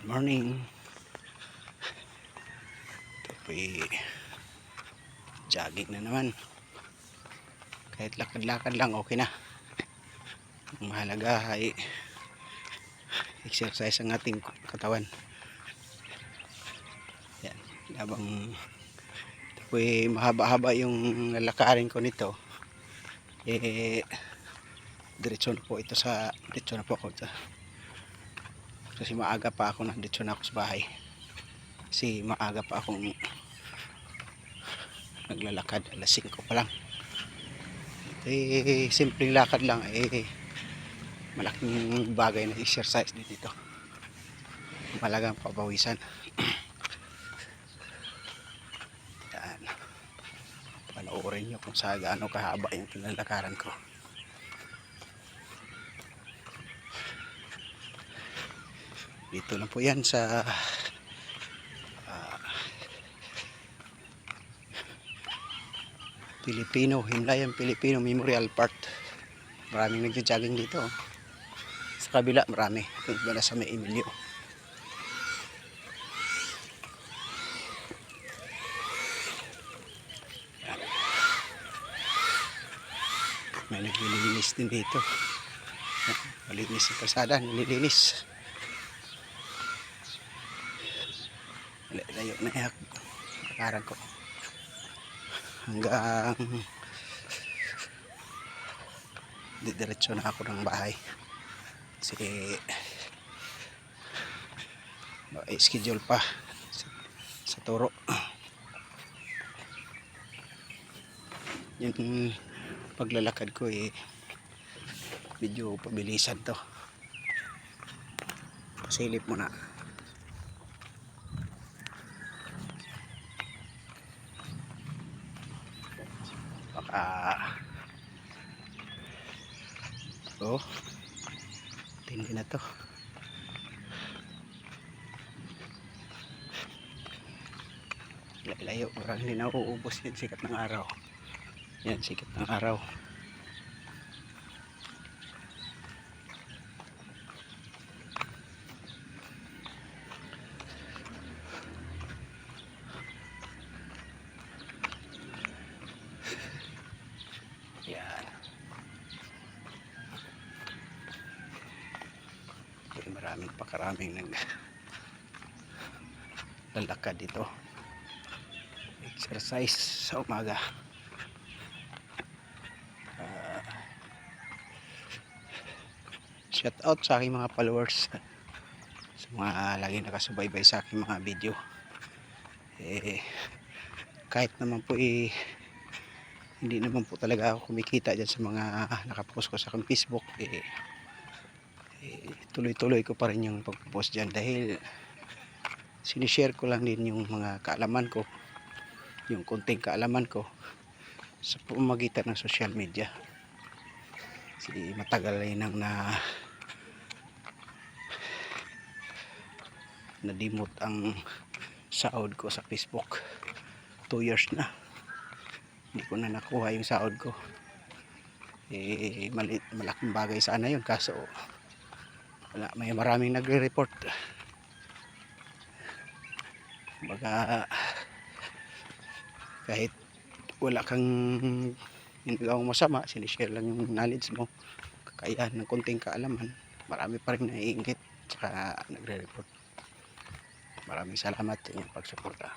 Morning. Ito po'y jogging na naman. Kahit lakad-lakad lang okay na. Ang mahalaga ay exercise ang ating katawan. Yan. Habang ito po'y mahaba-haba yung lalakarin ko nito, diretso na po ito sa diretso na po ako kasi maaga pa ako diretso na ako sa bahay. Kasi maaga pa akong naglalakad, alas 5 pa lang. Simpleng lakad lang, malaking bagay na exercise din dito. Malagang pabawisan. Yan. Panoorin nyo kung sa gaano kahaba yung pinalakaran ko. Dito lang po yan sa Himlayan Pilipino Memorial Park. Maraming nagja-jogging dito. Sa kabila marami. Ito ba na sa May Emilio. May naglilinis din dito. Malinis ang kalsada, nililinis. Layo na yung lakaran ko. Hanggang didiretso na ako ng bahay. Kasi schedule pa sa turo. Yung paglalakad ko medyo pabilisan to. Pasilip muna. Baka tindi na to. Layo, parang hindi na uubos yung sikat ng araw. Yan, sikat ng araw. Yan. Maraming pakaraming lalakad dito. Exercise sa umaga. Shout out sa aking mga followers, sa mga lagi nakasubaybay sa aking mga video. Kahit naman po hindi naman po talaga ako kumikita dyan sa mga nakapost ko sa aking Facebook, tuloy-tuloy ko pa rin yung pagpost dyan dahil sinishare ko lang din yung mga kaalaman ko, yung konting kaalaman ko sa pamamagitan ng social media. Kasi matagal nang na-demote ang sahod ko sa Facebook. 2 years na hindi ko na nakuha yung sahod ko. Malaking bagay sana yun, kaso may maraming nagre-report. Baga kahit wala kang ginagawang masama, sinishare lang yung knowledge mo, kakayahan ng konting kaalaman, marami pa rin naiinggit saka nagre-report. Maraming salamat sa inyong pagsuporta.